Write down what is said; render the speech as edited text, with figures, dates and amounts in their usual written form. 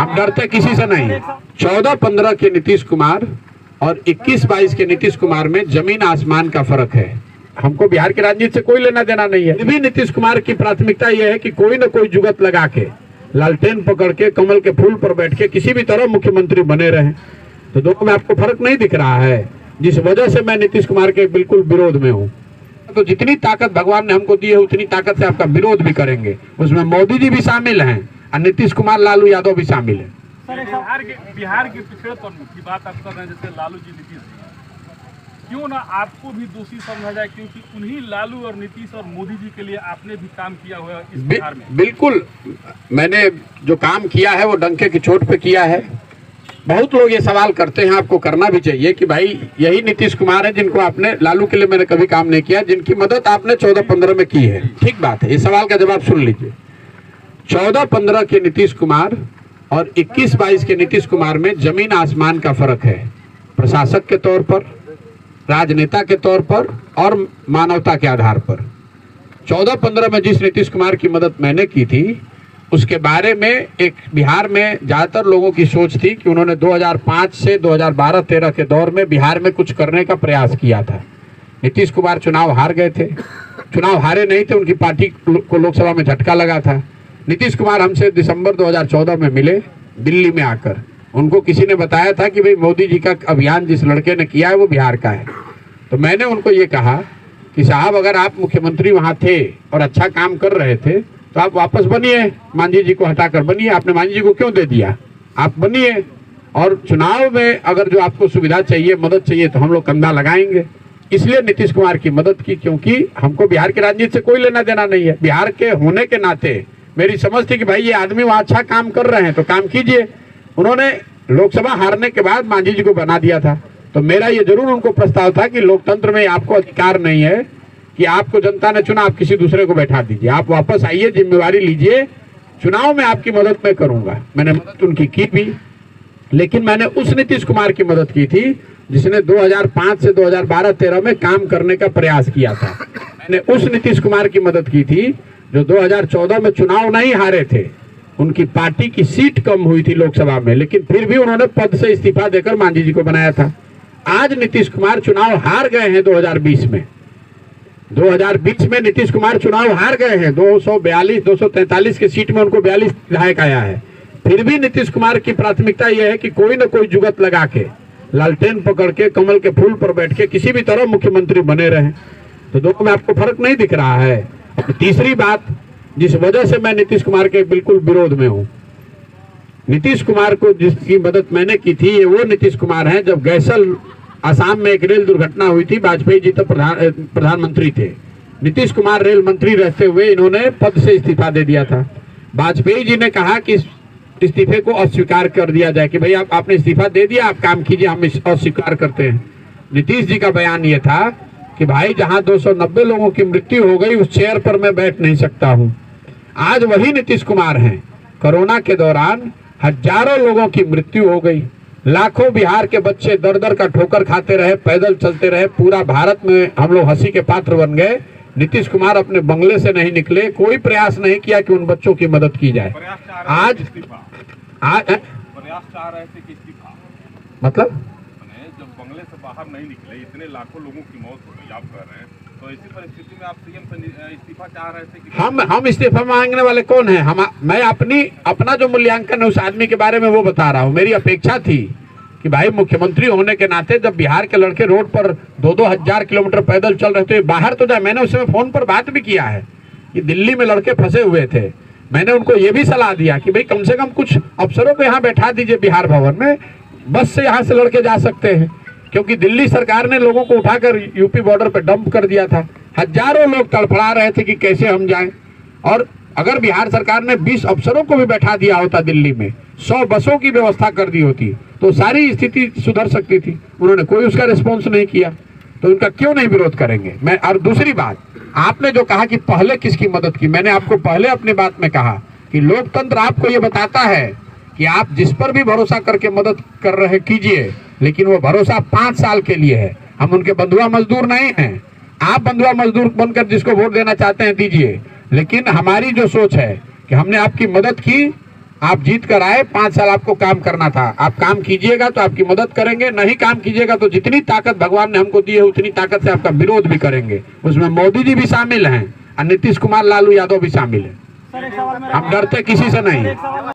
हम डरते किसी से नहीं। 14-15 के नीतीश कुमार और 21-22 के नीतीश कुमार में जमीन आसमान का फर्क है। हमको बिहार की राजनीति से कोई लेना देना नहीं है। भी नीतीश कुमार की प्राथमिकता यह है कि कोई न कोई जुगत लगा के, लालटेन पकड़ के, कमल के फूल पर बैठ के किसी भी तरह मुख्यमंत्री बने रहे। तो दोनों में आपको फर्क नहीं दिख रहा है, जिस वजह से मैं नीतीश कुमार के बिल्कुल विरोध में हूँ। तो जितनी ताकत भगवान ने हमको दी है उतनी ताकत से आपका विरोध भी करेंगे। उसमें मोदी जी भी शामिल हैं और नीतीश कुमार, लालू यादव भी शामिल है। बिहार के पिछड़ेपन की बात आप कर रहे हैं, जैसे लालू जी, नीतीश जी, क्यों ना आपको भी दोषी समझा जाए, क्योंकि उन्हीं लालू और नीतीश और मोदी जी के लिए आपने भी काम किया हुआ है इस बिहार में। बिल्कुल, मैंने जो काम किया है वो डंके की चोट पे किया है। बहुत लोग ये सवाल करते हैं, आपको करना भी चाहिए कि भाई यही नीतीश कुमार है जिनको आपने, लालू के लिए मैंने कभी काम नहीं किया, जिनकी मदद आपने 14-15 में की है। ठीक बात है, इस सवाल का जवाब सुन लीजिए। 14-15 के नीतीश कुमार और 21-22 के नीतीश कुमार में जमीन आसमान का फर्क है। प्रशासक के तौर पर, राजनेता के तौर पर और मानवता के आधार पर। 14-15 में जिस नीतीश कुमार की मदद मैंने की थी, उसके बारे में एक बिहार में ज्यादातर लोगों की सोच थी कि उन्होंने 2005 से 2012-13 के दौर में बिहार में कुछ करने का प्रयास किया था। नीतीश कुमार चुनाव हार गए थे, चुनाव हारे नहीं थे, उनकी पार्टी को लोकसभा में झटका लगा था। नीतीश कुमार हमसे दिसंबर 2014 में मिले दिल्ली में आकर। उनको किसी ने बताया था कि भाई मोदी जी का अभियान जिस लड़के ने किया है वो बिहार का है। तो मैंने उनको ये कहा कि साहब, अगर आप मुख्यमंत्री वहाँ थे और अच्छा काम कर रहे थे तो आप वापस बनिए, मांझी जी को हटाकर बनिए। आपने मांझी जी को क्यों दे दिया? आप बनिए, और चुनाव में अगर जो आपको सुविधा चाहिए, मदद चाहिए, तो हम लोग कंधा लगाएंगे। इसलिए नीतीश कुमार की मदद की, क्योंकि हमको बिहार की राजनीति से कोई लेना देना नहीं है। बिहार के होने के नाते मेरी समझ थी कि भाई ये आदमी वहाँ अच्छा काम कर रहे हैं तो काम कीजिए। उन्होंने लोकसभा हारने के बाद मांझी जी को बना दिया था। तो मेरा ये जरूर उनको प्रस्ताव था कि लोकतंत्र में आपको अधिकार नहीं है कि आपको जनता ने चुना, आप किसी दूसरे को बैठा दीजिए। आप वापस आइए, जिम्मेवारी लीजिए, चुनाव में आपकी मदद मैं करूंगा। मैंने मदद उनकी की भी, लेकिन मैंने उस नीतीश कुमार की मदद की थी जिसने 2005 से 2012-13 में काम करने का प्रयास किया था। मैंने उस नीतीश कुमार की मदद की थी जो 2014 में चुनाव नहीं हारे थे। उनकी पार्टी की सीट कम हुई थी लोकसभा में, लेकिन फिर भी उन्होंने पद से इस्तीफा देकर मांझी जी को बनाया था। आज नीतीश कुमार चुनाव हार गए हैं 2020 में। 2020 में नीतीश कुमार चुनाव हार गए हैं। 243 की सीट में उनको 42 विधायक आया है। फिर भी नीतीश कुमार की प्राथमिकता यह है कि कोई न कोई जुगत लगा के, लालटेन पकड़ के, कमल के फूल पर बैठ के किसी भी तरह मुख्यमंत्री बने रहे। तो दोनों में आपको फर्क नहीं दिख रहा है। तीसरी बात, जिस वजह से मैं नीतीश कुमार के बिल्कुल विरोध में हूँ, नीतीश कुमार को जिसकी मदद मैंने की थी, ये वो नीतीश कुमार हैं जब गैसल असम में एक रेल दुर्घटना हुई थी, वाजपेयी जी तो प्रधानमंत्री थे। नीतीश कुमार रेल मंत्री रहते हुए इन्होंने पद से इस्तीफा दे दिया था। वाजपेयी जी ने कहा कि इस्तीफे को अस्वीकार कर दिया जाए कि भाई आपने इस्तीफा दे दिया, आप काम कीजिए, हम अस्वीकार करते हैं। नीतीश जी का बयान ये था कि भाई जहां 290 लोगों की मृत्यु हो गई, उस चेयर पर मैं बैठ नहीं सकता हूं। आज वही नीतीश कुमार हैं। कोरोना के दौरान हजारों लोगों की मृत्यु हो गई, लाखों बिहार के बच्चे दर दर का ठोकर खाते रहे, पैदल चलते रहे, पूरा भारत में हम लोग हंसी के पात्र बन गए। नीतीश कुमार अपने बंगले से नहीं निकले, कोई प्रयास नहीं किया कि उन बच्चों की मदद की जाए। आज प्रयास चाह रहे थे कि इस्तीफा, मतलब जब बंगले से बाहर नहीं निकले, इतने लाखों लोगों की मौत हो गई, आप कह रहे हैं, तो ऐसी परिस्थिति में आप सीएम से इस्तीफा चाह रहे थे कि हम इस्तीफा मांगने वाले कौन है? मैं अपना जो मूल्यांकन है उस आदमी के बारे में वो बता रहा हूँ। मेरी अपेक्षा थी कि भाई मुख्यमंत्री होने के नाते जब बिहार के लड़के रोड पर 2-2 हजार किलोमीटर पैदल चल रहे थे, बाहर तो जाए। मैंने उस समय फोन पर बात भी किया है कि दिल्ली में लड़के फंसे हुए थे। मैंने उनको ये भी सलाह दिया कि भाई कम से कम कुछ अफसरों को यहाँ बैठा दीजिए बिहार भवन में, बस से यहाँ से लड़के जा सकते हैं, क्योंकि दिल्ली सरकार ने लोगों को उठाकर यूपी बॉर्डर पर डंप कर दिया था। हजारों लोग तड़फड़ा रहे थे कि कैसे हम जाएं। और अगर बिहार सरकार ने 20 अफसरों को भी बैठा दिया होता दिल्ली में, 100 बसों की व्यवस्था कर दी होती, तो सारी स्थिति सुधर सकती थी। उन्होंने कोई उसका रिस्पॉन्स नहीं किया, तो उनका क्यों नहीं विरोध करेंगे। मैं और दूसरी बात, आपने जो कहा कि पहले किसकी मदद की, मैंने आपको पहले अपनी बात में कहा कि लोकतंत्र आपको ये बताता है कि आप जिस पर भी भरोसा करके मदद कर रहे कीजिए, लेकिन वो भरोसा 5 साल के लिए है। हम उनके बंधुआ मजदूर नहीं हैं। आप बंधुआ मजदूर बनकर जिसको वोट देना चाहते हैं दीजिए, लेकिन हमारी जो सोच है कि हमने आपकी मदद की, आप जीत कर आए, 5 साल आपको काम करना था। आप काम कीजिएगा तो आपकी मदद करेंगे, नहीं काम कीजिएगा तो जितनी ताकत भगवान ने हमको दी है उतनी ताकत से आपका विरोध भी करेंगे। उसमें मोदी जी भी शामिल हैं और नीतीश कुमार लालू यादव भी शामिल है। हम डरते किसी से नहीं।